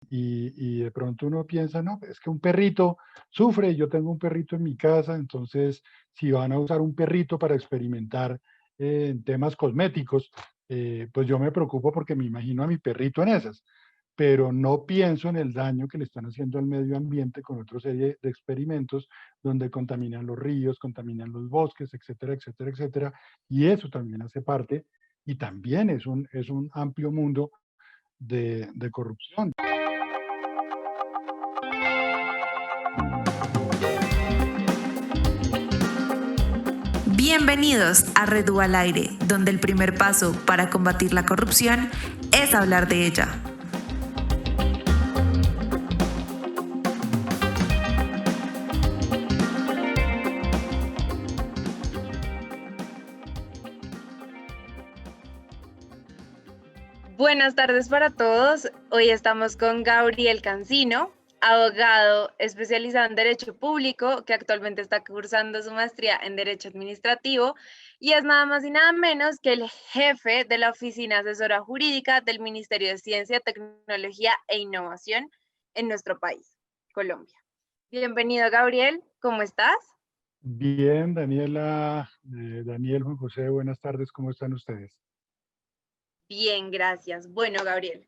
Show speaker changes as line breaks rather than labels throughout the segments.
y de pronto uno piensa, no, es que un perrito sufre, yo tengo un perrito en mi casa, entonces si van a usar un perrito para experimentar en temas cosméticos, pues yo me preocupo porque me imagino a mi perrito en esas, pero no pienso en el daño que le están haciendo al medio ambiente con otra serie de experimentos donde contaminan los ríos, contaminan los bosques, etcétera, etcétera, etcétera, y eso también hace parte y también es un amplio mundo de corrupción.
Bienvenidos a Redu al Aire, donde el primer paso para combatir la corrupción es hablar de ella.
Buenas tardes para todos. Hoy estamos con Gabriel Cancino, abogado especializado en Derecho Público, que actualmente está cursando su maestría en Derecho Administrativo y es nada más y nada menos que el jefe de la Oficina Asesora Jurídica del Ministerio de Ciencia, Tecnología e Innovación en nuestro país, Colombia. Bienvenido, Gabriel. ¿Cómo estás?
Bien, Daniela, Daniel, Juan José, buenas tardes, ¿cómo están ustedes?
Bien, gracias. Bueno, Gabriel.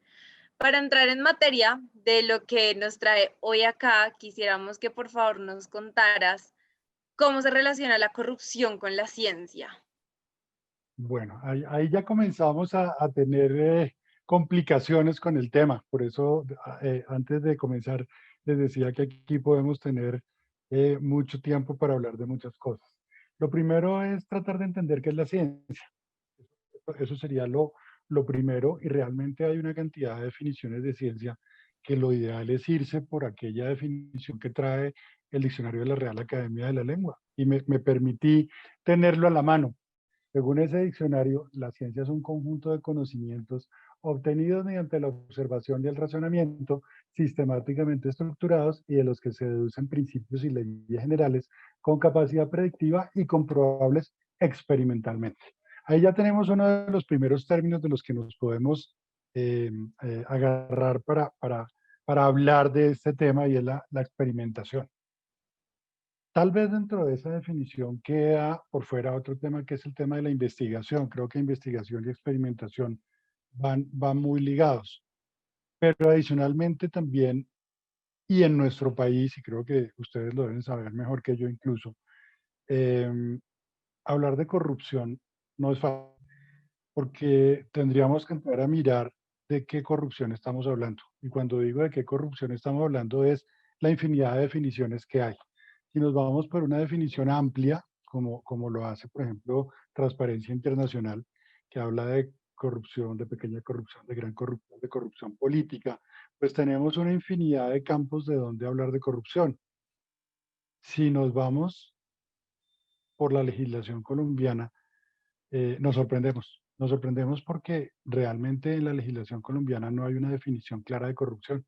Para entrar en materia de lo que nos trae hoy acá, quisiéramos que por favor nos contaras cómo se relaciona la corrupción con la ciencia.
Bueno, ahí ya comenzamos a tener complicaciones con el tema, por eso antes de comenzar les decía que aquí podemos tener mucho tiempo para hablar de muchas cosas. Lo primero es tratar de entender qué es la ciencia. Eso sería lo primero y realmente hay una cantidad de definiciones de ciencia que lo ideal es irse por aquella definición que trae el diccionario de la Real Academia de la Lengua. Y me permití tenerlo a la mano. Según ese diccionario, la ciencia es un conjunto de conocimientos obtenidos mediante la observación y el razonamiento, sistemáticamente estructurados y de los que se deducen principios y leyes generales con capacidad predictiva y comprobables experimentalmente. Ahí ya tenemos uno de los primeros términos de los que nos podemos agarrar para hablar de este tema y es la experimentación. Tal vez dentro de esa definición queda por fuera otro tema que es el tema de la investigación. Creo que investigación y experimentación van muy ligados. Pero adicionalmente también, y en nuestro país, y creo que ustedes lo deben saber mejor que yo incluso, eh, hablar de corrupción no es fácil, porque tendríamos que entrar a mirar de qué corrupción estamos hablando. Y cuando digo de qué corrupción estamos hablando es la infinidad de definiciones que hay. Si nos vamos por una definición amplia, como lo hace, por ejemplo, Transparencia Internacional, que habla de corrupción, de pequeña corrupción, de gran corrupción, de corrupción política, pues tenemos una infinidad de campos de donde hablar de corrupción. Si nos vamos por la legislación colombiana, nos sorprendemos. Nos sorprendemos porque realmente en la legislación colombiana no hay una definición clara de corrupción.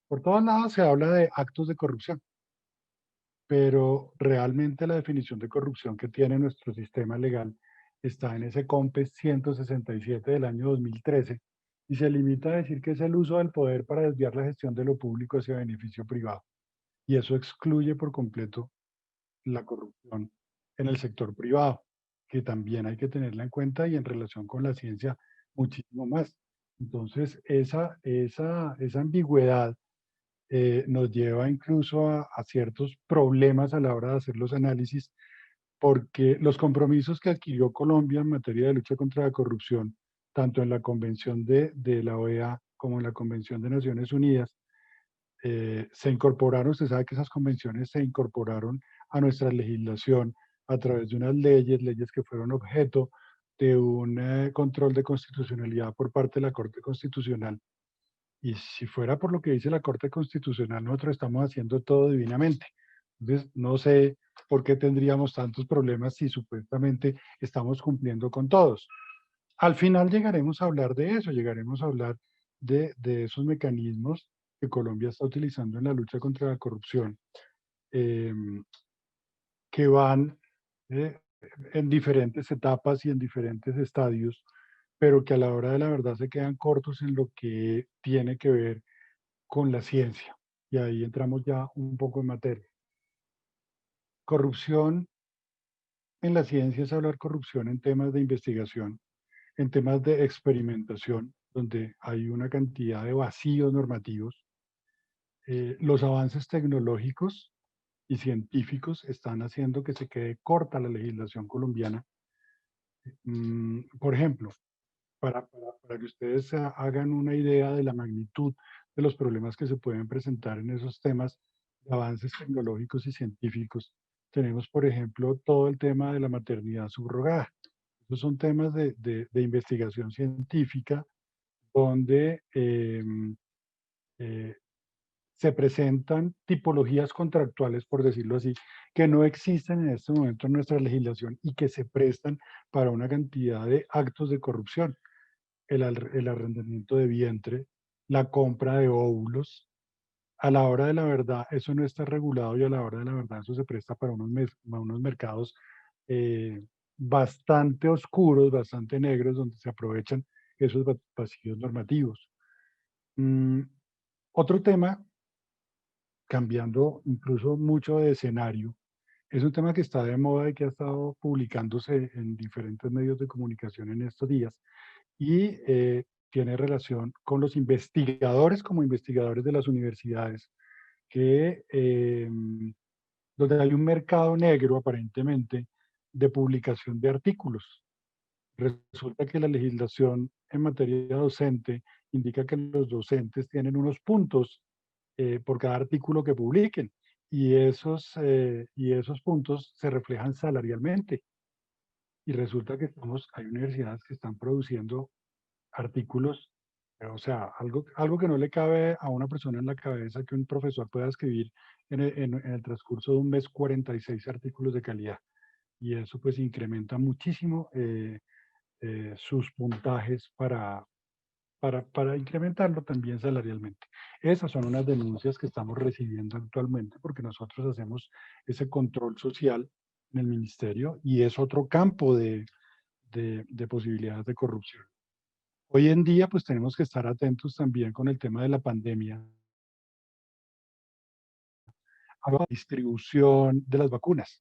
Por todos lados se habla de actos de corrupción, pero realmente la definición de corrupción que tiene nuestro sistema legal está en ese COMPES 167 del año 2013 y se limita a decir que es el uso del poder para desviar la gestión de lo público hacia beneficio privado. Y eso excluye por completo la corrupción en el sector privado, que también hay que tenerla en cuenta y en relación con la ciencia muchísimo más. Entonces, esa ambigüedad nos lleva incluso a ciertos problemas a la hora de hacer los análisis, porque los compromisos que adquirió Colombia en materia de lucha contra la corrupción, tanto en la Convención de la OEA como en la Convención de Naciones Unidas, se incorporaron, usted sabe que esas convenciones se incorporaron a nuestra legislación a través de unas leyes que fueron objeto de un control de constitucionalidad por parte de la Corte Constitucional. Y si fuera por lo que dice la Corte Constitucional, nosotros estamos haciendo todo divinamente. Entonces, no sé por qué tendríamos tantos problemas si supuestamente estamos cumpliendo con todos. Al final llegaremos a hablar de eso, llegaremos a hablar de esos mecanismos que Colombia está utilizando en la lucha contra la corrupción, eh, que van eh, en diferentes etapas y en diferentes estadios, pero que a la hora de la verdad se quedan cortos en lo que tiene que ver con la ciencia. Y ahí entramos ya un poco en materia. Corrupción en la ciencia es hablar corrupción en temas de investigación, en temas de experimentación, donde hay una cantidad de vacíos normativos. Los avances tecnológicos y científicos están haciendo que se quede corta la legislación colombiana. Por ejemplo, para que ustedes hagan una idea de la magnitud de los problemas que se pueden presentar en esos temas de avances tecnológicos y científicos, tenemos, por ejemplo, todo el tema de la maternidad subrogada. Esos son temas de investigación científica donde eh, se presentan tipologías contractuales, por decirlo así, que no existen en este momento en nuestra legislación y que se prestan para una cantidad de actos de corrupción. El arrendamiento de vientre, la compra de óvulos. A la hora de la verdad, eso no está regulado y a la hora de la verdad, eso se presta para unos mercados eh, bastante oscuros, bastante negros, donde se aprovechan esos vacíos normativos. Mm, Otro tema, cambiando incluso mucho de escenario, es un tema que está de moda y que ha estado publicándose en diferentes medios de comunicación en estos días y tiene relación con los investigadores como investigadores de las universidades, que donde hay un mercado negro aparentemente de publicación de artículos. Resulta que la legislación en materia docente indica que los docentes tienen unos puntos por cada artículo que publiquen y esos puntos se reflejan salarialmente. Y resulta que hay universidades que están produciendo artículos, o sea, algo que no le cabe a una persona en la cabeza que un profesor pueda escribir en el transcurso de un mes 46 artículos de calidad. Y eso pues incrementa muchísimo sus puntajes para incrementarlo también salarialmente. Esas son unas denuncias que estamos recibiendo actualmente porque nosotros hacemos ese control social en el ministerio y es otro campo de posibilidades de corrupción. Hoy en día, pues tenemos que estar atentos también con el tema de la pandemia, a la distribución de las vacunas.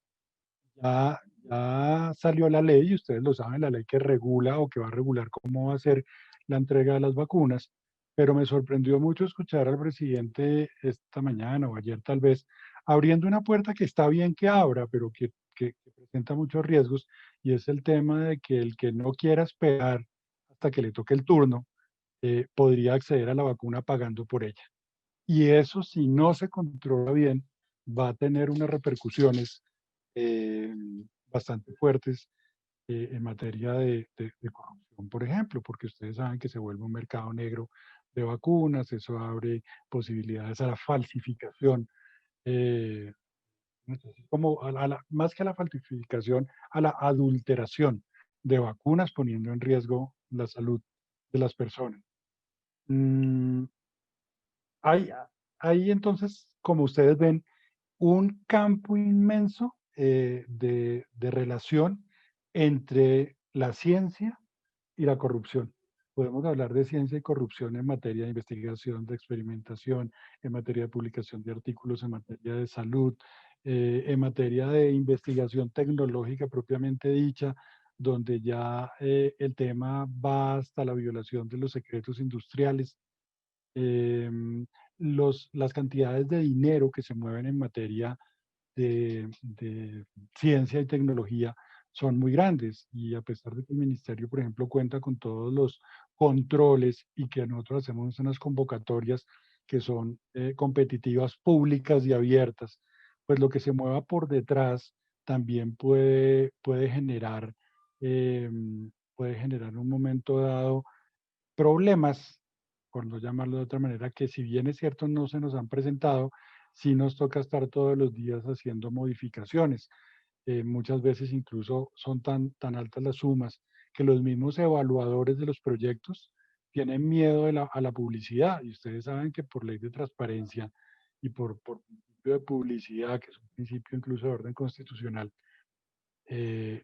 Ya salió la ley, y ustedes lo saben, la ley que regula o que va a regular cómo va a ser la entrega de las vacunas, pero me sorprendió mucho escuchar al presidente esta mañana o ayer tal vez, abriendo una puerta que está bien que abra, pero que presenta muchos riesgos, y es el tema de que el que no quiera esperar hasta que le toque el turno, podría acceder a la vacuna pagando por ella. Y eso, si no se controla bien, va a tener unas repercusiones eh, bastante fuertes en materia de corrupción, por ejemplo, porque ustedes saben que se vuelve un mercado negro de vacunas, eso abre posibilidades a la falsificación, eh, como más que a la falsificación, a la adulteración de vacunas, poniendo en riesgo la salud de las personas. Mm, hay, hay entonces, como ustedes ven, un campo inmenso de relación entre la ciencia y la corrupción. Podemos hablar de ciencia y corrupción en materia de investigación, de experimentación, en materia de publicación de artículos, en materia de salud, en materia de investigación tecnológica propiamente dicha, donde ya el tema va hasta la violación de los secretos industriales. Las cantidades de dinero que se mueven en materia de ciencia y tecnología son muy grandes y a pesar de que el ministerio, por ejemplo, cuenta con todos los controles y que nosotros hacemos unas convocatorias que son competitivas, públicas y abiertas, pues lo que se mueva por detrás también eh, puede generar en un momento dado problemas, por no llamarlo de otra manera, que si bien es cierto no se nos han presentado, sí nos toca estar todos los días haciendo modificaciones. Muchas veces incluso son tan altas las sumas que los mismos evaluadores de los proyectos tienen miedo a la publicidad. Y ustedes saben que por ley de transparencia y por principio de publicidad, que es un principio incluso de orden constitucional, eh,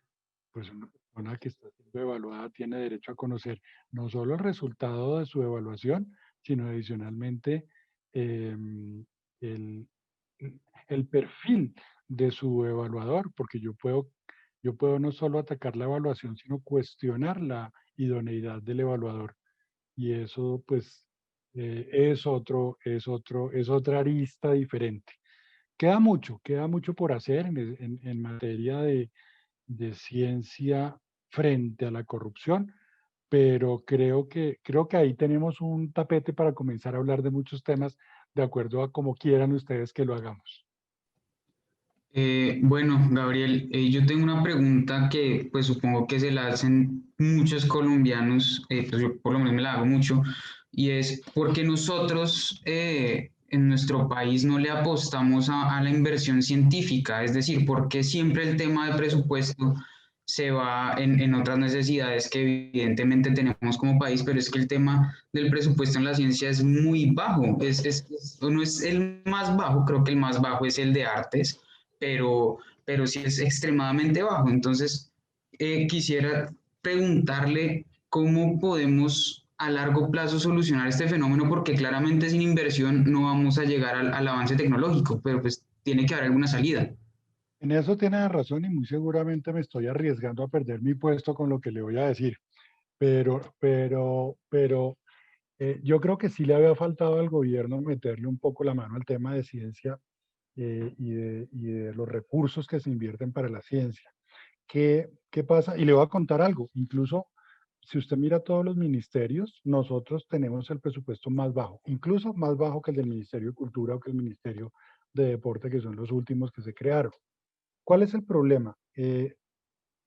pues una persona que está siendo evaluada tiene derecho a conocer no solo el resultado de su evaluación, sino adicionalmente el, el perfil de su evaluador, porque yo puedo no solo atacar la evaluación, sino cuestionar la idoneidad del evaluador. Y eso, pues, es otra arista diferente. Queda mucho por hacer en materia de ciencia frente a la corrupción, pero creo que ahí tenemos un tapete para comenzar a hablar de muchos temas de acuerdo a cómo quieran ustedes que lo hagamos.
Bueno, Gabriel, yo tengo una pregunta que pues supongo que se la hacen muchos colombianos, pues yo por lo menos me la hago mucho, y es ¿por qué nosotros en nuestro país no le apostamos a la inversión científica? Es decir, ¿por qué siempre el tema del presupuesto se va en otras necesidades que evidentemente tenemos como país, pero es que el tema del presupuesto en la ciencia es muy bajo, no es el más bajo, creo que el más bajo es el de artes, pero, pero sí es extremadamente bajo. Entonces, quisiera preguntarle cómo podemos a largo plazo solucionar este fenómeno, porque claramente sin inversión no vamos a llegar al avance tecnológico, pero pues tiene que haber alguna salida.
En eso tiene razón y muy seguramente me estoy arriesgando a perder mi puesto con lo que le voy a decir, pero yo creo que sí le había faltado al gobierno meterle un poco la mano al tema de ciencia y de los recursos que se invierten para la ciencia. ¿Qué pasa? Y le voy a contar algo. Incluso si usted mira todos los ministerios, nosotros tenemos el presupuesto más bajo, incluso más bajo que el del Ministerio de Cultura o que el Ministerio de Deporte, que son los últimos que se crearon. ¿Cuál es el problema? El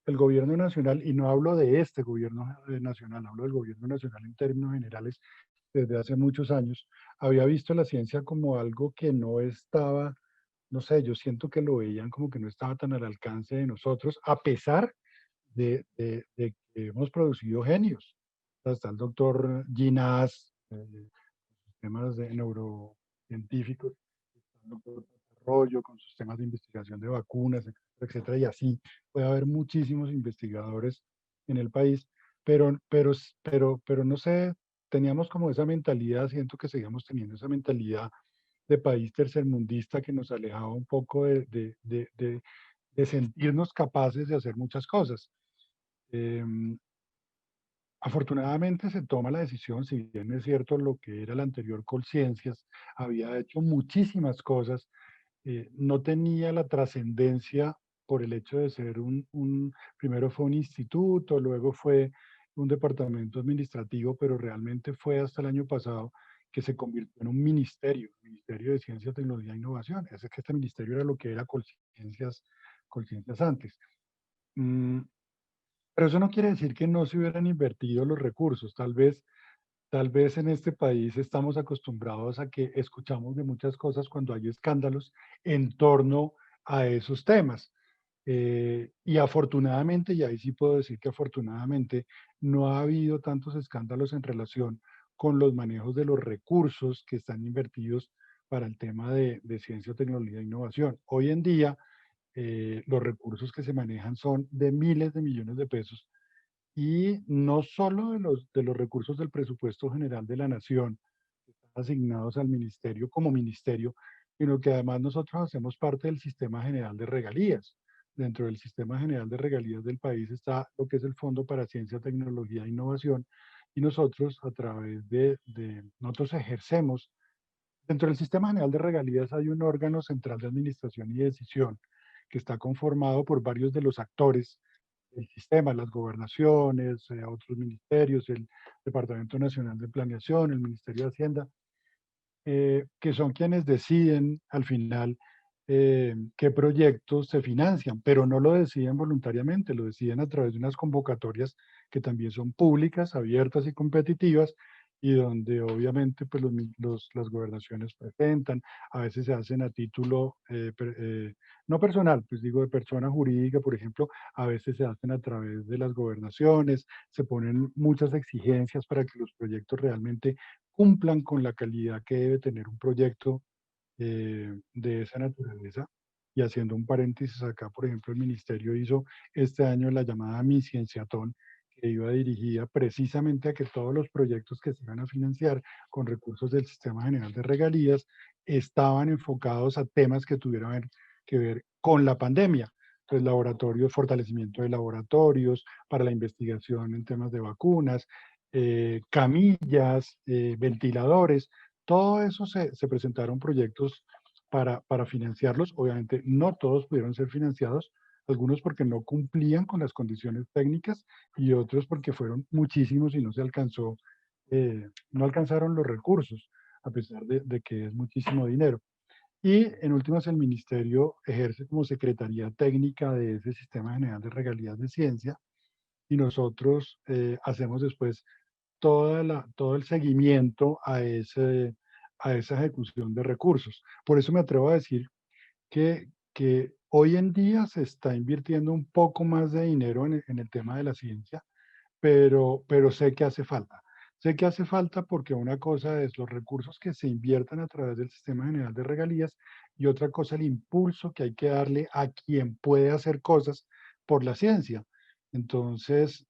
gobierno nacional, y no hablo de este gobierno nacional, hablo del gobierno nacional en términos generales, desde hace muchos años, había visto la ciencia como algo que no estaba, no sé, yo siento que lo veían como que no estaba tan al alcance de nosotros, a pesar de que hemos producido genios. Está el doctor Ginás, temas de neurocientíficos, está el doctor Arroyo con sus temas de investigación de vacunas, etcétera, etcétera, y así puede haber muchísimos investigadores en el país, pero no sé, teníamos como esa mentalidad, siento que seguíamos teniendo esa mentalidad de país tercermundista que nos alejaba un poco de sentirnos capaces de hacer muchas cosas. Em, Afortunadamente se toma la decisión, si bien es cierto lo que era la anterior Colciencias, había hecho muchísimas cosas, no tenía la trascendencia por el hecho de ser primero fue un instituto, luego fue un departamento administrativo, pero realmente fue hasta el año pasado que se convirtió en un ministerio, Ministerio de Ciencia, Tecnología e Innovación. Es que este ministerio era lo que era Colciencias antes. Mm, pero eso no quiere decir que no se hubieran invertido los recursos. Tal vez en este país estamos acostumbrados a que escuchamos de muchas cosas cuando hay escándalos en torno a esos temas. Y afortunadamente, y ahí sí puedo decir que afortunadamente, no ha habido tantos escándalos en relación con los manejos de los recursos que están invertidos para el tema de ciencia, tecnología e innovación. Hoy en día, los recursos que se manejan son de miles de millones de pesos y no solo de los recursos del presupuesto general de la nación que están asignados al ministerio como ministerio, sino que además nosotros hacemos parte del sistema general de regalías. Dentro del sistema general de regalías del país está lo que es el Fondo para Ciencia, Tecnología e Innovación y nosotros a través nosotros ejercemos, dentro del sistema general de regalías hay un órgano central de administración y decisión que está conformado por varios de los actores el sistema, las gobernaciones, otros ministerios, el Departamento Nacional de Planeación, el Ministerio de Hacienda, que son quienes deciden al final qué proyectos se financian, pero no lo deciden voluntariamente, lo deciden a través de unas convocatorias que también son públicas, abiertas y competitivas, y donde obviamente pues, las gobernaciones presentan, a veces se hacen a título no personal, pues digo de persona jurídica, por ejemplo, a veces se hacen a través de las gobernaciones, se ponen muchas exigencias para que los proyectos realmente cumplan con la calidad que debe tener un proyecto de esa naturaleza. Y haciendo un paréntesis acá, por ejemplo, el ministerio hizo este año la llamada Mi Cienciatón, que iba dirigida precisamente a que todos los proyectos que se iban a financiar con recursos del Sistema General de Regalías estaban enfocados a temas que tuvieran que ver con la pandemia. Entonces, laboratorios, fortalecimiento de laboratorios para la investigación en temas de vacunas, camillas, ventiladores, todo eso se presentaron proyectos para financiarlos. Obviamente no todos pudieron ser financiados, algunos porque no cumplían con las condiciones técnicas y otros porque fueron muchísimos y no se alcanzó, no alcanzaron los recursos, a pesar de que es muchísimo dinero. Y en últimas, el ministerio ejerce como secretaría técnica de ese Sistema General de Regalías de Ciencia y nosotros hacemos después todo el seguimiento a esa ejecución de recursos. Por eso me atrevo a decir que hoy en día se está invirtiendo un poco más de dinero en el tema de la ciencia, pero sé que hace falta. Sé que hace falta porque una cosa es los recursos que se inviertan a través del Sistema General de Regalías y otra cosa el impulso que hay que darle a quien puede hacer cosas por la ciencia. Entonces,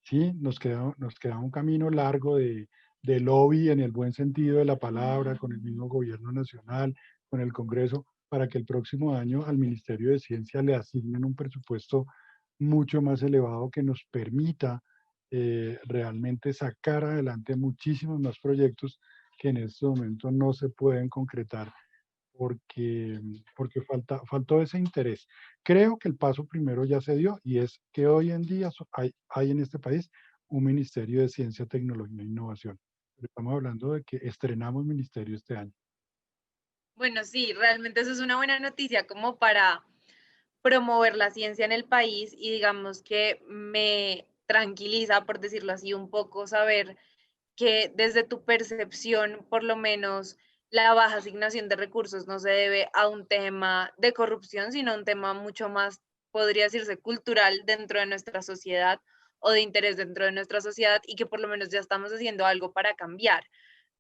sí, nos queda un camino largo de lobby en el buen sentido de la palabra, con el mismo gobierno nacional, con el Congreso, para que el próximo año al Ministerio de Ciencia le asignen un presupuesto mucho más elevado que nos permita realmente sacar adelante muchísimos más proyectos que en este momento no se pueden concretar porque faltó ese interés. Creo que el paso primero ya se dio y es que hoy en día hay en este país un Ministerio de Ciencia, Tecnología e Innovación. Pero estamos hablando de que estrenamos ministerio este año.
Bueno, sí, realmente eso es una buena noticia como para promover la ciencia en el país y digamos que me tranquiliza, por decirlo así, un poco saber que desde tu percepción, por lo menos, la baja asignación de recursos no se debe a un tema de corrupción, sino a un tema mucho más, podría decirse, cultural dentro de nuestra sociedad o de interés dentro de nuestra sociedad y que por lo menos ya estamos haciendo algo para cambiar.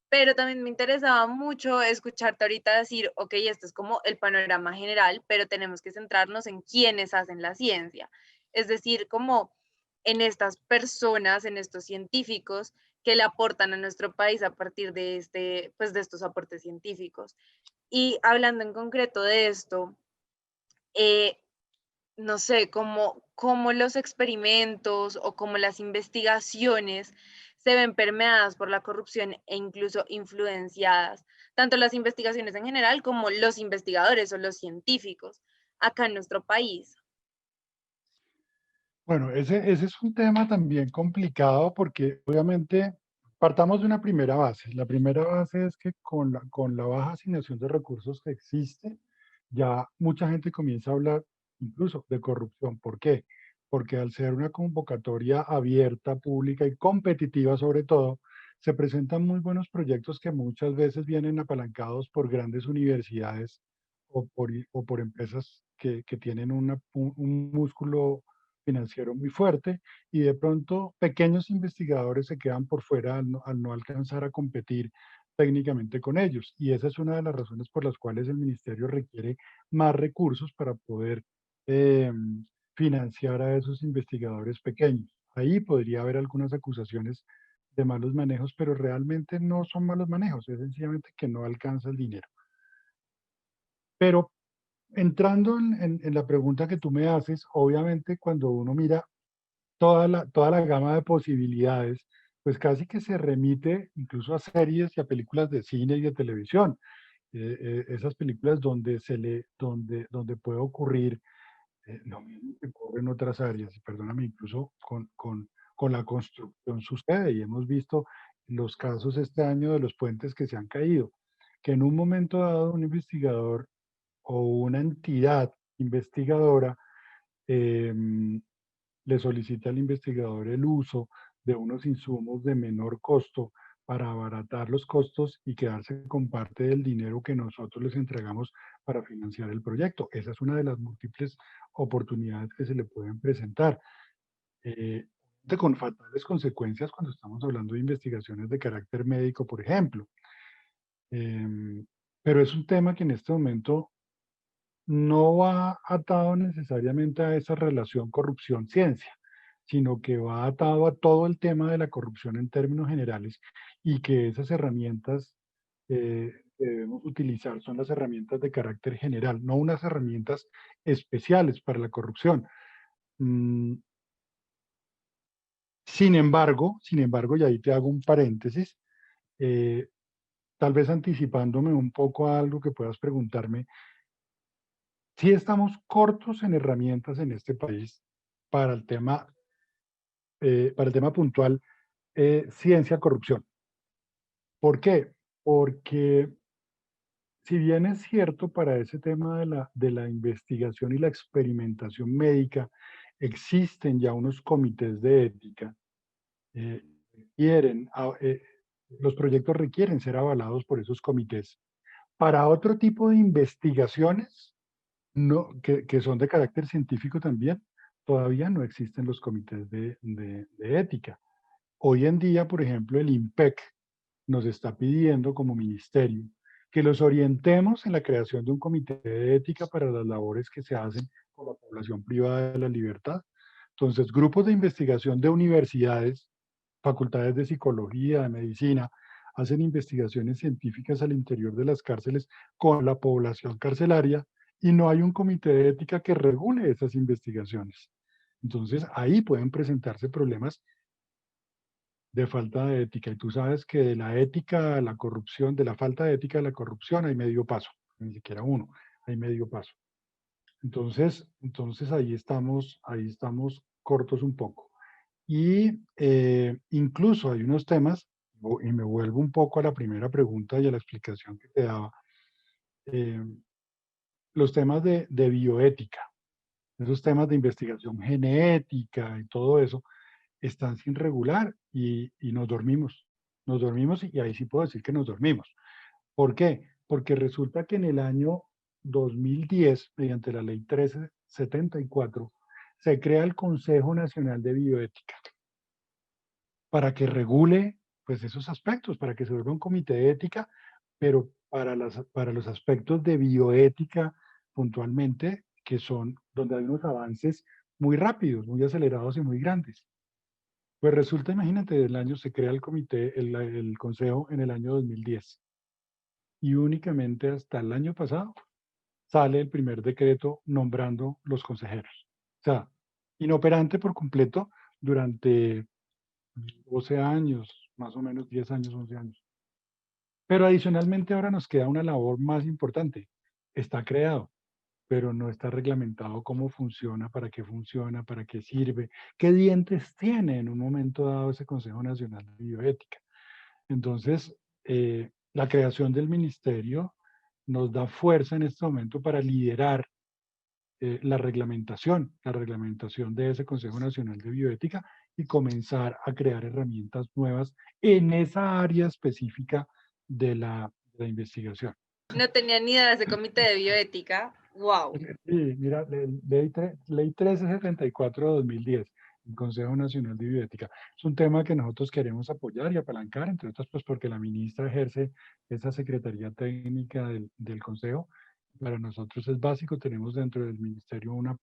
Pero también me interesaba mucho escucharte ahorita decir, ok, este es como el panorama general, pero tenemos que centrarnos en quiénes hacen la ciencia. Es decir, como en estas personas, en estos científicos que le aportan a nuestro país a partir de pues de estos aportes científicos. Y hablando en concreto de esto, eh, no sé, cómo los experimentos o cómo las investigaciones se ven permeadas por la corrupción e incluso influenciadas, tanto las investigaciones en general como los investigadores o los científicos acá en nuestro país.
Bueno, ese es un tema también complicado porque obviamente partamos de una primera base. La primera base es que con la baja asignación de recursos que existe, ya mucha gente comienza a hablar incluso de corrupción. ¿Por qué? Porque al ser una convocatoria abierta, pública y competitiva sobre todo, se presentan muy buenos proyectos que muchas veces vienen apalancados por grandes universidades o por empresas que tienen un músculo financiero muy fuerte y de pronto pequeños investigadores se quedan por fuera al no alcanzar a competir técnicamente con ellos. Y esa es una de las razones por las cuales el ministerio requiere más recursos para poder eh, financiar a esos investigadores pequeños. Ahí podría haber algunas acusaciones de malos manejos, pero realmente no son malos manejos, es sencillamente que no alcanza el dinero. Pero entrando en la pregunta que tú me haces, obviamente cuando uno mira toda la gama de posibilidades, pues casi que se remite incluso a series y a películas de cine y de televisión. Esas películas donde puede ocurrir lo mismo que ocurre en otras áreas, y perdóname, incluso con la construcción sucede, y hemos visto los casos este año de los puentes que se han caído, que en un momento dado un investigador o una entidad investigadora em, le solicita al investigador el uso de unos insumos de menor costo para abaratar los costos y quedarse con parte del dinero que nosotros les entregamos para financiar el proyecto. Esa es una de las múltiples oportunidades que se le pueden presentar. Eh, con fatales consecuencias cuando estamos hablando de investigaciones de carácter médico, por ejemplo. Em, pero es un tema que en este momento no va atado necesariamente a esa relación corrupción-ciencia. sino que va atado a todo el tema de la corrupción en términos generales y que esas herramientas que debemos utilizar son las herramientas de carácter general, no unas herramientas especiales para la corrupción. Mm, sin embargo, y ahí te hago un paréntesis, eh, tal vez anticipándome un poco a algo que puedas preguntarme, si estamos cortos en herramientas en este país para el tema puntual, ciencia, corrupción. ¿Por qué? Porque si bien es cierto para ese tema de la investigación y la experimentación médica, existen ya unos comités de ética, eh, quieren, los proyectos requieren ser avalados por esos comités. Para otro tipo de investigaciones, no, que son de carácter científico también, todavía no existen los comités de ética. Hoy en día, por ejemplo, el INPEC nos está pidiendo como ministerio que los orientemos en la creación de un comité de ética para las labores que se hacen por la población privada de la libertad. Entonces, grupos de investigación de universidades, facultades de psicología, de medicina, hacen investigaciones científicas al interior de las cárceles con la población carcelaria y no hay un comité de ética que regule esas investigaciones. Entonces, ahí pueden presentarse problemas de falta de ética. Y tú sabes que de la ética a la corrupción, de la falta de ética a la corrupción hay medio paso, ni siquiera uno, hay medio paso. Entonces ahí estamos cortos un poco. Y incluso hay unos temas, y me vuelvo un poco a la primera pregunta y a la explicación que te daba, eh, los temas de bioética, esos temas de investigación genética y todo eso, están sin regular y nos dormimos. Nos dormimos y ahí sí puedo decir que nos dormimos. ¿Por qué? Porque resulta que en el año 2010, mediante la ley 1374, se crea el Consejo Nacional de Bioética para que regule pues, esos aspectos, para que se vuelva un comité de ética, pero para los aspectos de bioética puntualmente, que son donde hay unos avances muy rápidos, muy acelerados y muy grandes. Pues resulta, imagínate, el año se crea el comité, el consejo en el año 2010 y únicamente hasta el año pasado sale el primer decreto nombrando los consejeros. O sea, inoperante por completo durante 12 años, más o menos 10 años, 11 años. Pero adicionalmente ahora nos queda una labor más importante. Está creado, pero no está reglamentado cómo funciona, para qué sirve, qué dientes tiene en un momento dado ese Consejo Nacional de Bioética. Entonces, la creación del ministerio nos da fuerza en este momento para liderar la reglamentación de ese Consejo Nacional de Bioética y comenzar a crear herramientas nuevas en esa área específica de la investigación.
No tenía ni idea de ese comité de bioética. ¡Wow!
Sí, mira, ley 1374 de 2010, el Consejo Nacional de Bioética. Es un tema que nosotros queremos apoyar y apalancar, entre otras, pues porque la ministra ejerce esa Secretaría Técnica del Consejo. Para nosotros es básico, tenemos dentro del ministerio unas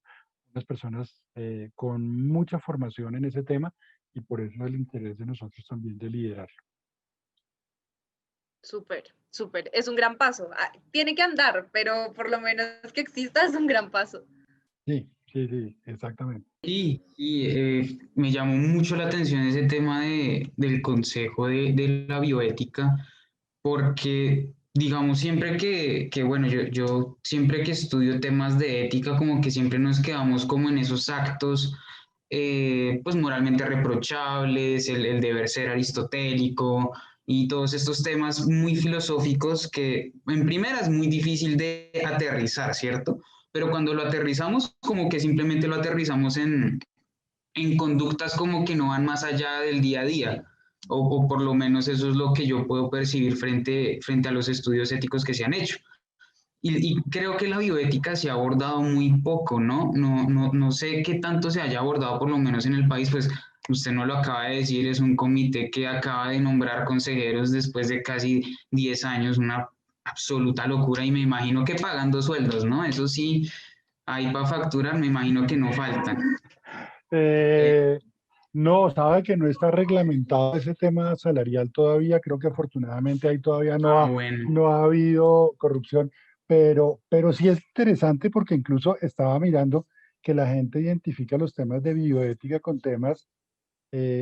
personas con mucha formación en ese tema y por eso el interés de nosotros también de liderarlo.
Súper, súper. Es un gran paso. Tiene que andar, pero por lo menos que exista es un gran paso.
Sí, sí, sí, exactamente.
Y me llamó mucho la atención ese tema del consejo de la bioética, porque digamos siempre bueno, yo siempre que estudio temas de ética, como que siempre nos quedamos como en esos actos, pues moralmente reprochables, el deber ser aristotélico y todos estos temas muy filosóficos que en primera es muy difícil de aterrizar, ¿cierto? Pero cuando lo aterrizamos, como que simplemente lo aterrizamos en conductas como que no van más allá del día a día, o por lo menos eso es lo que yo puedo percibir frente a los estudios éticos que se han hecho. Y creo que la bioética se ha abordado muy poco, ¿no? No sé qué tanto se haya abordado, por lo menos en el país, pues usted no lo acaba de decir, es un comité que acaba de nombrar consejeros después de casi 10 años, una absoluta locura, y me imagino que pagando sueldos, ¿no? Eso sí, ahí para facturar me imagino que no faltan.
No, sabe que no está reglamentado ese tema salarial todavía. Creo que afortunadamente ahí todavía
Ah, bueno.
no ha habido corrupción, pero sí es interesante porque incluso estaba mirando que la gente identifica los temas de bioética con temas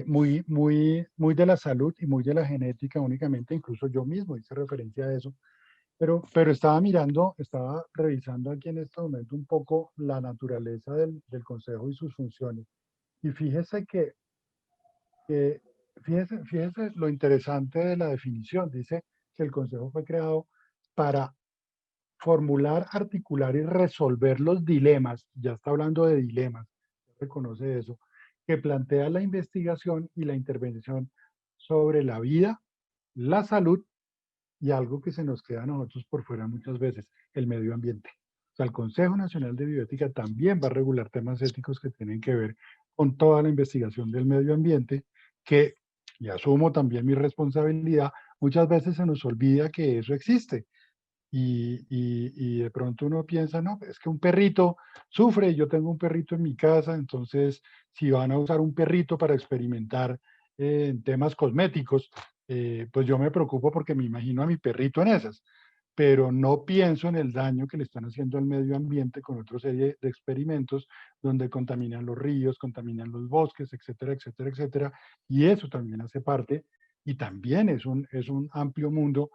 muy de la salud y muy de la genética únicamente. Incluso yo mismo hice referencia a eso. Pero estaba mirando, estaba revisando aquí en este momento un poco la naturaleza del Consejo y sus funciones. Y que fíjese lo interesante de la definición. Dice que el Consejo fue creado para formular, articular y resolver los dilemas, ya está hablando de dilemas, ya reconoce eso, que plantea la investigación y la intervención sobre la vida, la salud y algo que se nos queda a nosotros por fuera muchas veces, el medio ambiente. O sea, el Consejo Nacional de Bioética también va a regular temas éticos que tienen que ver con toda la investigación del medio ambiente, que, y asumo también mi responsabilidad, muchas veces se nos olvida que eso existe. Y de pronto uno piensa, no, es que un perrito sufre, yo tengo un perrito en mi casa, entonces si van a usar un perrito para experimentar en temas cosméticos, pues yo me preocupo porque me imagino a mi perrito en esas, pero no pienso en el daño que le están haciendo al medio ambiente con otra serie de experimentos donde contaminan los ríos, contaminan los bosques, etcétera, etcétera, etcétera, y eso también hace parte y también es un amplio mundo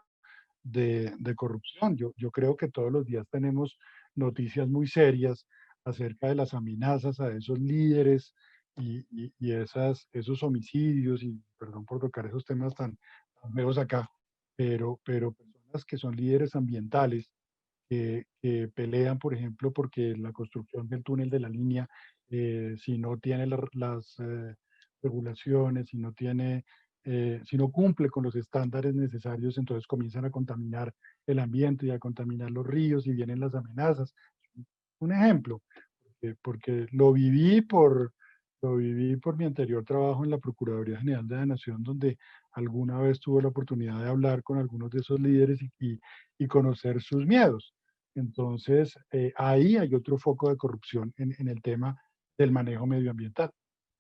de corrupción. Yo creo que todos los días tenemos noticias muy serias acerca de las amenazas a esos líderes y esos homicidios, y perdón por tocar esos temas tan feos acá, pero personas que son líderes ambientales, que pelean, por ejemplo, porque la construcción del túnel de la línea, si no tiene las regulaciones, si no cumple con los estándares necesarios, entonces comienzan a contaminar el ambiente y a contaminar los ríos y vienen las amenazas. Un ejemplo, porque lo viví por mi anterior trabajo en la Procuraduría General de la Nación, donde alguna vez tuve la oportunidad de hablar con algunos de esos líderes y conocer sus miedos. Entonces, ahí hay otro foco de corrupción en el tema del manejo medioambiental.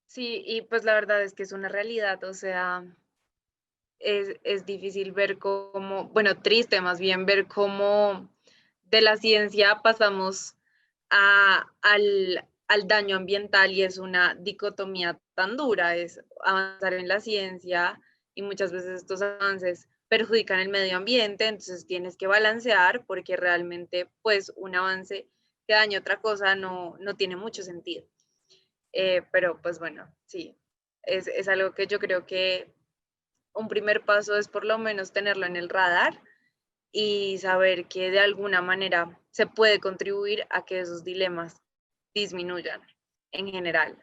Sí, y pues la verdad es que es una realidad, o sea, es difícil ver cómo, bueno, triste más bien ver cómo de la ciencia pasamos al daño ambiental y es una dicotomía tan dura, es avanzar en la ciencia y muchas veces estos avances perjudican el medio ambiente, entonces tienes que balancear porque realmente pues un avance que daña otra cosa no tiene mucho sentido. Pero pues bueno, sí, es algo que yo creo que un primer paso es por lo menos tenerlo en el radar y saber que de alguna manera se puede contribuir a que esos dilemas disminuyan en general.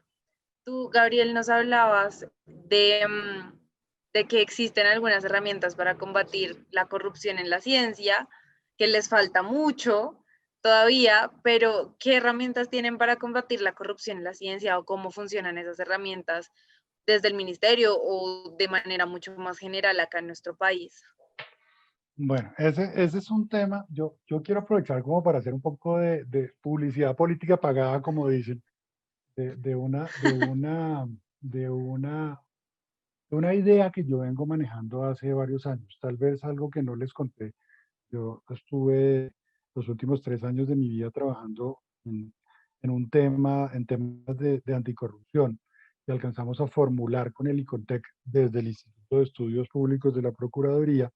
Tú, Gabriel, nos hablabas de que existen algunas herramientas para combatir la corrupción en la ciencia, que les falta mucho todavía, pero ¿qué herramientas tienen para combatir la corrupción en la ciencia o cómo funcionan esas herramientas desde el ministerio o de manera mucho más general acá en nuestro país?
Bueno, ese es un tema, yo quiero aprovechar como para hacer un poco de publicidad política pagada, como dicen, de, de una, de una, de una, de una idea que yo vengo manejando hace varios años, tal vez algo que no les conté. Yo estuve los últimos 3 años de mi vida trabajando en temas de anticorrupción, y alcanzamos a formular con el ICONTEC desde el Instituto de Estudios Públicos de la Procuraduría,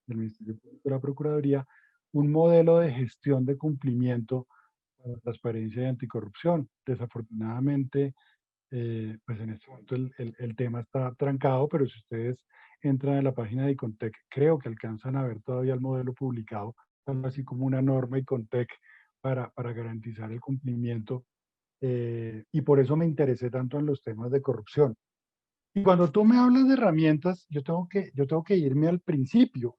del Ministerio Público de la Procuraduría, un modelo de gestión de cumplimiento para transparencia y anticorrupción. Desafortunadamente, pues en este momento el tema está trancado, pero si ustedes entran a la página de Icontec, creo que alcanzan a ver todavía el modelo publicado, algo así como una norma Icontec para garantizar el cumplimiento. Y por eso me interesé tanto en los temas de corrupción. Y cuando tú me hablas de herramientas, yo tengo que irme al principio.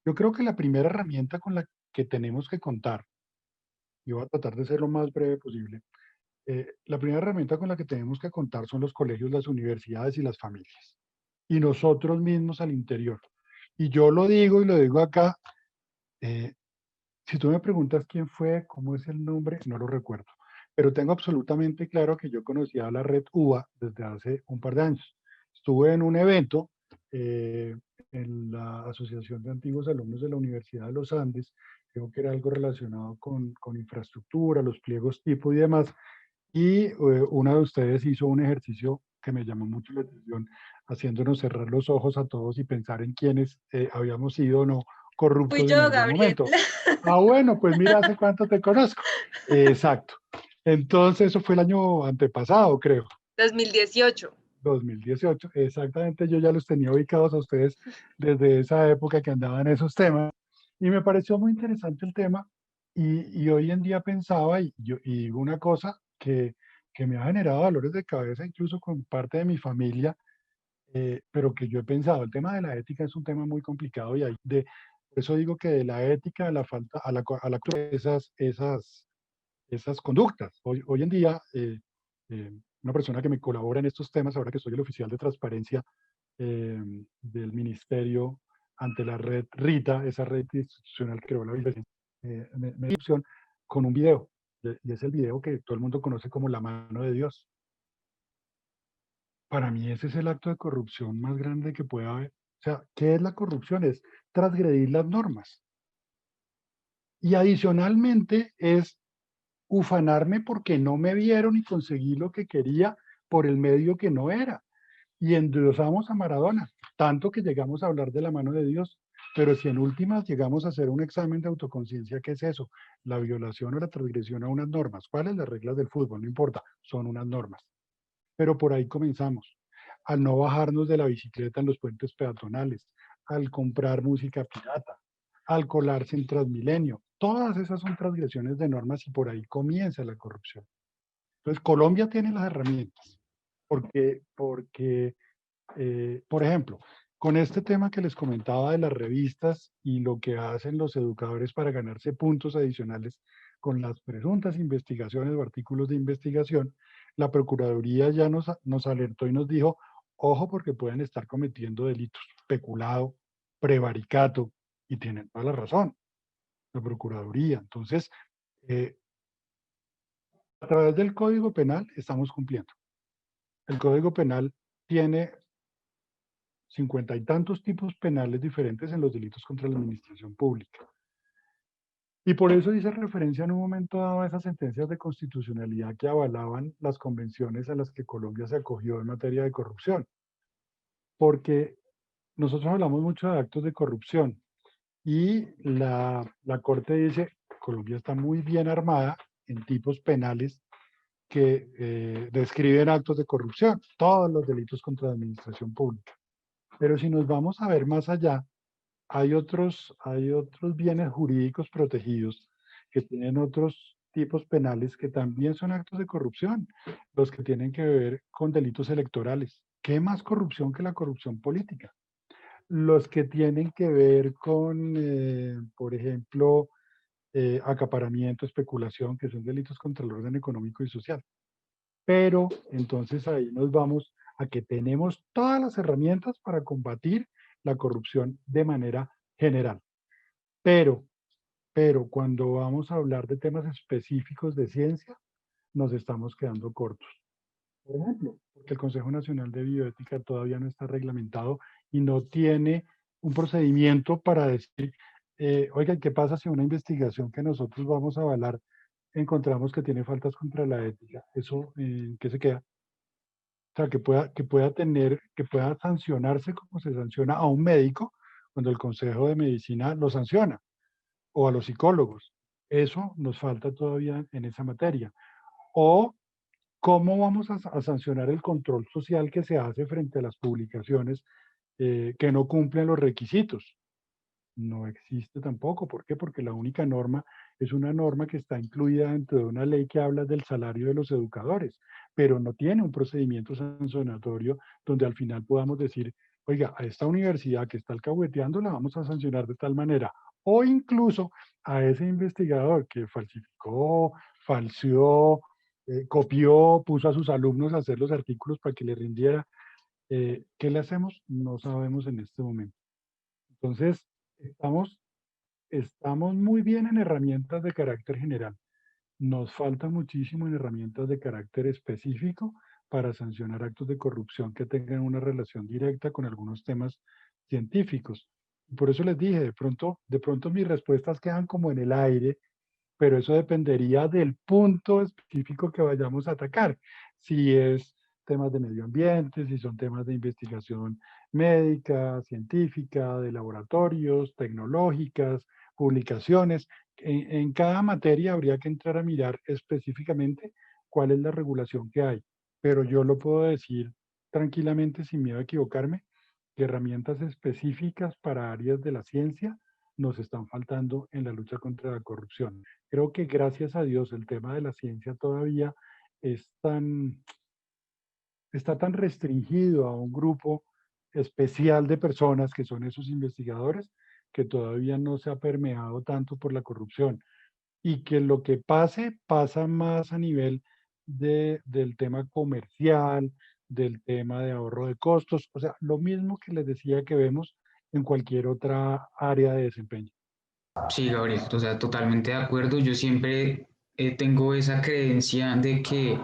Yo creo que la primera herramienta con la que tenemos que contar, y voy a tratar de ser lo más breve posible, la primera herramienta con la que tenemos que contar son los colegios, las universidades y las familias. Y nosotros mismos al interior. Y yo lo digo y lo digo acá. eh, si tú me preguntas quién fue, cómo es el nombre, no lo recuerdo. pero tengo absolutamente claro que yo conocía la red UBA desde hace un par de años. Estuve en un evento eh, en la Asociación de Antiguos Alumnos de la Universidad de los Andes, creo que era algo relacionado con infraestructura, los pliegos tipo y demás, y una de ustedes hizo un ejercicio que me llamó mucho la atención, haciéndonos cerrar los ojos a todos y pensar en quiénes habíamos sido o no
Fui
corruptos en
yo,
algún
Gabriel.
momento. Ah, bueno, pues mira, hace cuánto te conozco. Exacto. Entonces, eso fue el año antepasado, creo,
2018.
2018. Exactamente, yo ya los tenía ubicados a ustedes desde esa época que andaban esos temas. Y me pareció muy interesante el tema. Y hoy en día pensaba, y digo una cosa que me ha generado dolores de cabeza, incluso con parte de mi familia, pero que yo he pensado, el tema de la ética es un tema muy complicado y por eso digo que de la ética a la falta, a la esas conductas. Hoy en día, una persona que me colabora en estos temas, ahora que soy el oficial de transparencia del ministerio ante la red RITA, esa red institucional que creó la vicepresidencia, me dio opción con un video, y es el video que todo el mundo conoce como la mano de Dios. Para mí ese es el acto de corrupción más grande que puede haber. O sea, ¿qué es la corrupción? Es transgredir las normas. Y adicionalmente es ufanarme porque no me vieron y conseguí lo que quería por el medio que no era. Y endiosamos a Maradona, tanto que llegamos a hablar de la mano de Dios. Pero si en últimas llegamos a hacer un examen de autoconciencia, ¿qué es eso? La violación o la transgresión a unas normas. ¿Cuáles? Las reglas del fútbol, no importa, son unas normas. Pero por ahí comenzamos. Al no bajarnos de la bicicleta en los puentes peatonales, al comprar música pirata, al colarse en Transmilenio. Todas esas son transgresiones de normas y por ahí comienza la corrupción. Entonces, Colombia tiene las herramientas, porque por ejemplo, con este tema que les comentaba de las revistas y lo que hacen los educadores para ganarse puntos adicionales con las presuntas investigaciones o artículos de investigación, la Procuraduría ya nos alertó y nos dijo, ojo porque pueden estar cometiendo delitos, peculado, prevaricato, y tienen toda la razón, la Procuraduría. Entonces, eh, a través del Código Penal estamos cumpliendo. El Código Penal tiene 50 y tantos tipos penales diferentes en los delitos contra la administración pública. Y por eso hice referencia en un momento dado a esas sentencias de constitucionalidad que avalaban las convenciones a las que Colombia se acogió en materia de corrupción. Porque nosotros hablamos mucho de actos de corrupción y la Corte dice, Colombia está muy bien armada en tipos penales que describen actos de corrupción, todos los delitos contra la administración pública. Pero si nos vamos a ver más allá, hay otros bienes jurídicos protegidos que tienen otros tipos penales que también son actos de corrupción, los que tienen que ver con delitos electorales. ¿Qué más corrupción que la corrupción política? Los que tienen que ver con, por ejemplo, acaparamiento, especulación, que son delitos contra el orden económico y social. Pero entonces ahí nos vamos a que tenemos todas las herramientas para combatir la corrupción de manera general. Pero, pero cuando vamos a hablar de temas específicos de ciencia, nos estamos quedando cortos. Por ejemplo, porque el Consejo Nacional de Bioética todavía no está reglamentado y no tiene un procedimiento para decir, oigan, ¿qué pasa si una investigación que nosotros vamos a avalar encontramos que tiene faltas contra la ética? ¿Eso qué se queda? O sea, que pueda sancionarse como se sanciona a un médico cuando el Consejo de Medicina lo sanciona, o a los psicólogos. Eso nos falta todavía en esa materia. O cómo vamos a sancionar el control social que se hace frente a las publicaciones que no cumplen los requisitos. No existe tampoco. ¿Por qué? Porque la única norma es una norma que está incluida dentro de una ley que habla del salario de los educadores, pero no tiene un procedimiento sancionatorio donde al final podamos decir, oiga, a esta universidad que está alcahueteando la vamos a sancionar de tal manera. O incluso a ese investigador que falsificó, falseó, copió, puso a sus alumnos a hacer los artículos para que le rindiera. ¿Qué le hacemos? No sabemos en este momento. Entonces, estamos muy bien en herramientas de carácter general, nos falta muchísimo en herramientas de carácter específico para sancionar actos de corrupción que tengan una relación directa con algunos temas científicos. Por eso les dije, de pronto mis respuestas quedan como en el aire, pero eso dependería del punto específico que vayamos a atacar. Si es temas de medio ambiente, si son temas de investigación médica, científica, de laboratorios, tecnológicas, publicaciones. En cada materia habría que entrar a mirar específicamente cuál es la regulación que hay. Pero yo lo puedo decir tranquilamente, sin miedo a equivocarme, que herramientas específicas para áreas de la ciencia nos están faltando en la lucha contra la corrupción. Creo que gracias a Dios el tema de la ciencia todavía es está tan restringido a un grupo especial de personas que son esos investigadores que todavía no se ha permeado tanto por la corrupción y que lo que pase pasa más a nivel del tema comercial, del tema de ahorro de costos, o sea, lo mismo que les decía que vemos en cualquier otra área de desempeño.
Sí, Gabriel, o sea, totalmente de acuerdo. Yo siempre tengo esa creencia de que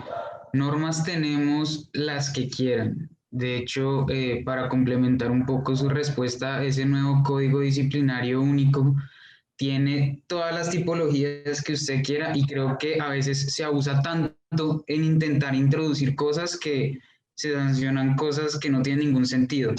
normas tenemos las que quieran. De hecho, para complementar un poco su respuesta, ese nuevo código disciplinario único tiene todas las tipologías que usted quiera y creo que a veces se abusa tanto en intentar introducir cosas que se sancionan cosas que no tienen ningún sentido.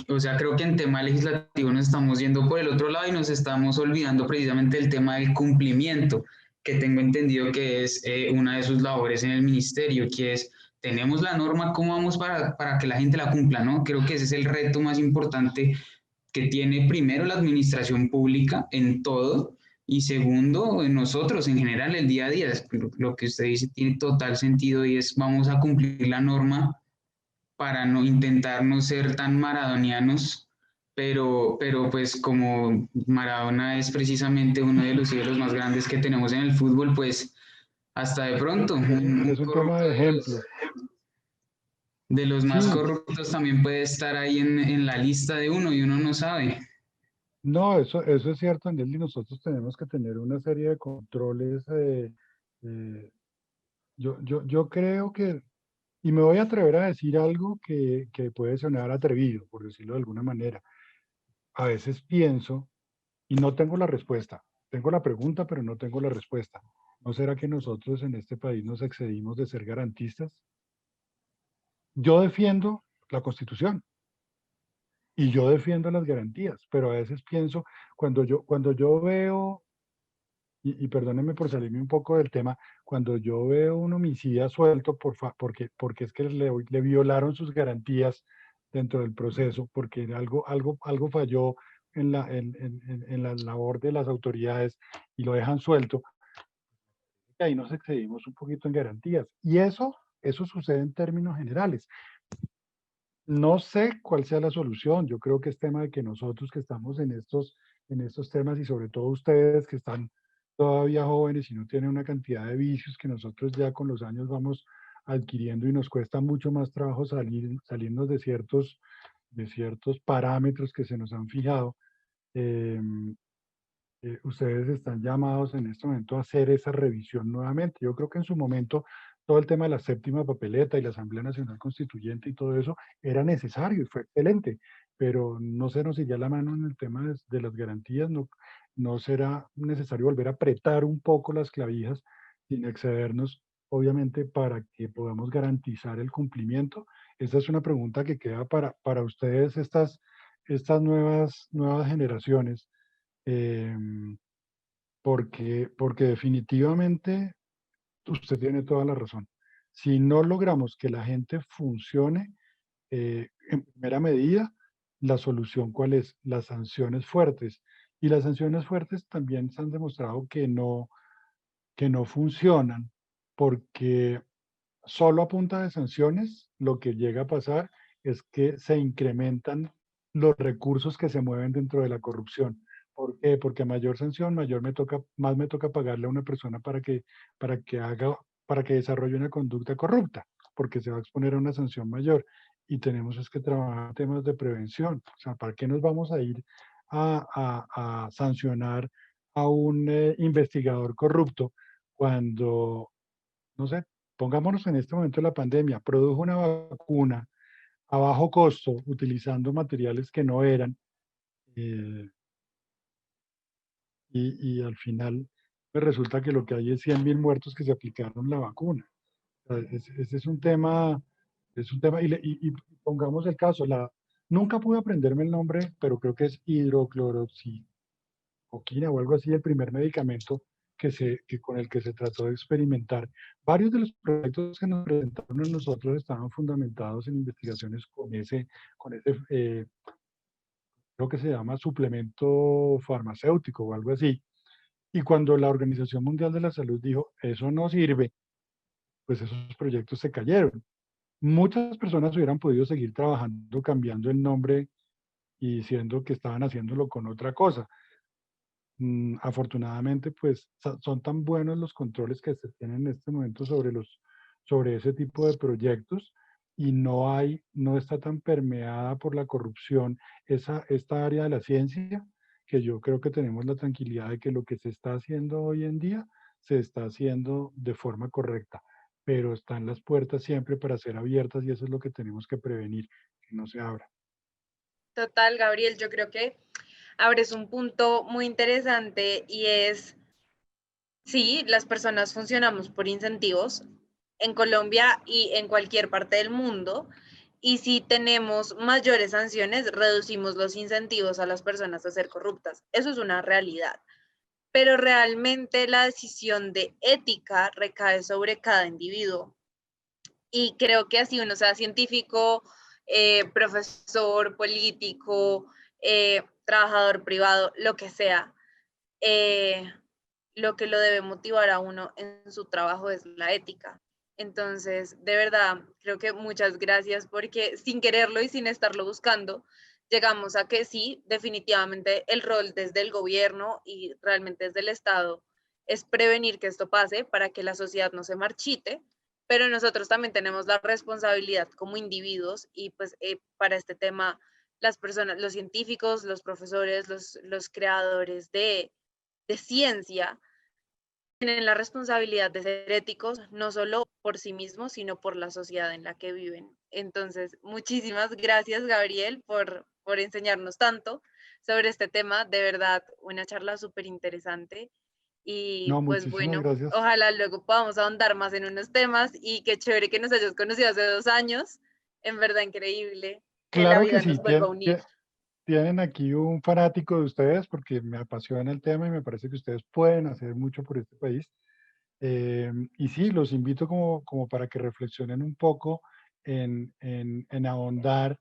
O sea, creo que en tema legislativo nos estamos yendo por el otro lado y nos estamos olvidando precisamente del tema del cumplimiento, que tengo entendido que es una de sus labores en el ministerio, que es, tenemos la norma, ¿cómo vamos para que la gente la cumpla? ¿No? Creo que ese es el reto más importante que tiene primero la administración pública en todo y segundo, en nosotros en general, el día a día. Lo que usted dice tiene total sentido y es, vamos a cumplir la norma para no intentar no ser tan maradonianos, pero pues como Maradona es precisamente uno de los ídolos más grandes que tenemos en el fútbol, pues hasta de pronto, un
Es un tema
corrupto
de ejemplo.
de los más
Sí,
corruptos también puede estar ahí en la lista de uno y uno no sabe.
no, eso es cierto, Nelly. Nosotros tenemos que tener una serie de controles. Eh, yo creo que, y me voy a atrever a decir algo que puede sonar atrevido, por decirlo de alguna manera. A veces pienso, y no tengo la respuesta. Tengo la pregunta, pero no tengo la respuesta. ¿No será que nosotros en este país nos excedimos de ser garantistas? Yo defiendo la Constitución. Y yo defiendo las garantías, pero a veces pienso, cuando yo veo, y perdónenme por salirme un poco del tema, cuando yo veo un homicida suelto porque es que le violaron sus garantías dentro del proceso, porque algo falló en la labor de las autoridades y lo dejan suelto, y ahí nos excedimos un poquito en garantías. Y eso sucede en términos generales. No sé cuál sea la solución. Yo creo que es tema de que nosotros que estamos en estos temas y sobre todo ustedes que están todavía jóvenes y no tienen una cantidad de vicios que nosotros ya con los años vamos adquiriendo y nos cuesta mucho más trabajo salirnos de ciertos parámetros que se nos han fijado. eh, Ustedes están llamados en este momento a hacer esa revisión nuevamente. Yo creo que en su momento todo el tema de la séptima papeleta y la Asamblea Nacional Constituyente y todo eso era necesario y fue excelente, pero no se nos iría la mano en el tema de las garantías, no será necesario volver a apretar un poco las clavijas sin excedernos, obviamente, para que podamos garantizar el cumplimiento. Esa es una pregunta que queda para ustedes, estas nuevas generaciones. em, porque definitivamente usted tiene toda la razón. Si no logramos que la gente funcione, en primera medida, la solución ¿cuál es? Las sanciones fuertes. Y las sanciones fuertes también se han demostrado que no funcionan, porque solo a punta de sanciones lo que llega a pasar es que se incrementan los recursos que se mueven dentro de la corrupción. ¿Por qué? Porque a mayor sanción, más me toca pagarle a una persona para que desarrolle una conducta corrupta, porque se va a exponer a una sanción mayor. Y tenemos es que trabajar temas de prevención. O sea, ¿para qué nos vamos a ir a sancionar a un investigador corrupto cuando, no sé, pongámonos en este momento de la pandemia, produjo una vacuna a bajo costo utilizando materiales que no eran, eh, y al final pues resulta que lo que hay es 100.000 muertos que se aplicaron la vacuna. O sea, ese es un tema, y pongamos el caso, nunca pude aprenderme el nombre, pero creo que es hidrocloroxicoquina o algo así, el primer medicamento que con el que se trató de experimentar. Varios de los proyectos que nos presentaron a nosotros estaban fundamentados en investigaciones con ese creo que se llama suplemento farmacéutico o algo así. Y cuando la Organización Mundial de la Salud dijo, eso no sirve, pues esos proyectos se cayeron. Muchas personas hubieran podido seguir trabajando cambiando el nombre y diciendo que estaban haciéndolo con otra cosa. Afortunadamente, pues son tan buenos los controles que se tienen en este momento sobre ese tipo de proyectos, y no está tan permeada por la corrupción esta área de la ciencia, que yo creo que tenemos la tranquilidad de que lo que se está haciendo hoy en día se está haciendo de forma correcta, pero están las puertas siempre para ser abiertas, y eso es lo que tenemos que prevenir, que no se abra.
Total, Gabriel, yo creo que abres un punto muy interesante y es, sí, las personas funcionamos por incentivos en Colombia y en cualquier parte del mundo. Y si tenemos mayores sanciones, reducimos los incentivos a las personas a ser corruptas. Eso es una realidad. Pero realmente la decisión de ética recae sobre cada individuo. Y creo que así uno sea científico, profesor, político, trabajador privado, lo que sea, eh, lo que lo debe motivar a uno en su trabajo es la ética. Entonces, de verdad, creo que muchas gracias porque sin quererlo y sin estarlo buscando, llegamos a que sí, definitivamente el rol desde el gobierno y realmente desde el Estado es prevenir que esto pase para que la sociedad no se marchite, pero nosotros también tenemos la responsabilidad como individuos y pues para este tema, las personas, los científicos, los profesores, los creadores de ciencia, tienen la responsabilidad de ser éticos, no solo por sí mismos, sino por la sociedad en la que viven. Entonces, muchísimas gracias, Gabriel, por enseñarnos tanto sobre este tema. De verdad, una charla súper interesante. Y
No,
pues
muchísimas
bueno,
gracias.
ojalá luego podamos ahondar más en unos temas y qué chévere que nos hayas conocido hace 2 años. En verdad, increíble que la
Claro que
vida
sí,
nos vuelva a unir.
tienen aquí un fanático de ustedes porque me apasiona el tema y me parece que ustedes pueden hacer mucho por este país. Y sí, los invito como para que reflexionen un poco en ahondar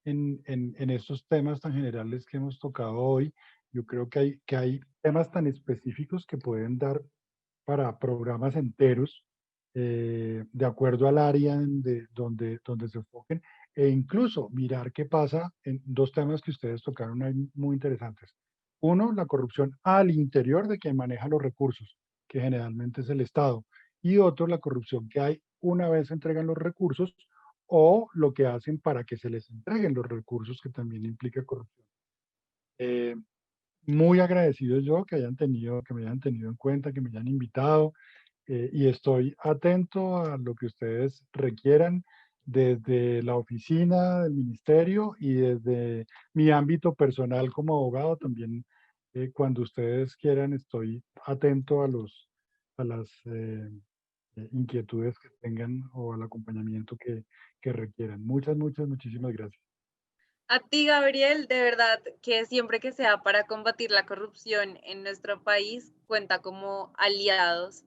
en estos temas tan generales que hemos tocado hoy. Yo creo que hay temas tan específicos que pueden dar para programas enteros, de acuerdo al área donde se enfoquen, e incluso mirar qué pasa en dos temas que ustedes tocaron ahí muy interesantes. Uno, la corrupción al interior de quien maneja los recursos, que generalmente es el Estado, y otro, la corrupción que hay una vez se entregan los recursos, o lo que hacen para que se les entreguen los recursos, que también implica corrupción. Eh, Muy agradecido yo que me hayan tenido en cuenta, que me hayan invitado, y estoy atento a lo que ustedes requieran desde la oficina del ministerio y desde mi ámbito personal como abogado también. Cuando ustedes quieran, estoy atento a las inquietudes que tengan o al acompañamiento que requieran. Muchísimas gracias.
A ti, Gabriel, de verdad que siempre que sea para combatir la corrupción en nuestro país, cuenta como aliados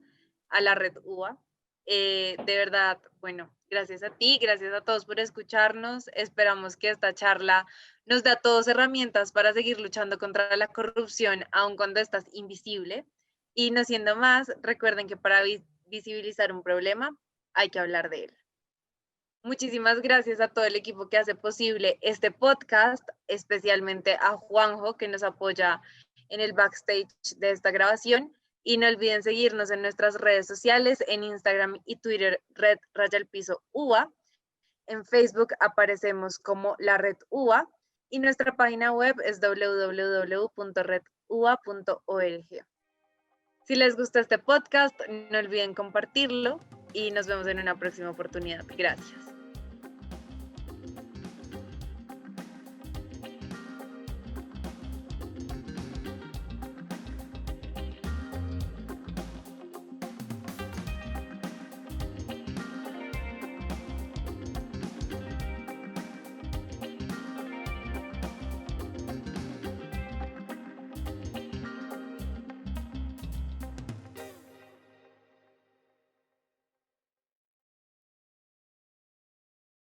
a la red UA. De verdad, bueno, gracias a ti, gracias a todos por escucharnos. Esperamos que esta charla nos dé a todos herramientas para seguir luchando contra la corrupción, aun cuando estás invisible. Y no siendo más, recuerden que para visibilizar un problema hay que hablar de él. Muchísimas gracias a todo el equipo que hace posible este podcast, especialmente a Juanjo, que nos apoya en el backstage de esta grabación. Y no olviden seguirnos en nuestras redes sociales, en Instagram y Twitter, Red Raya el Piso UA. En Facebook aparecemos como la Red UA y nuestra página web es www.redua.org. Si les gustó este podcast, no olviden compartirlo y nos vemos en una próxima oportunidad. Gracias.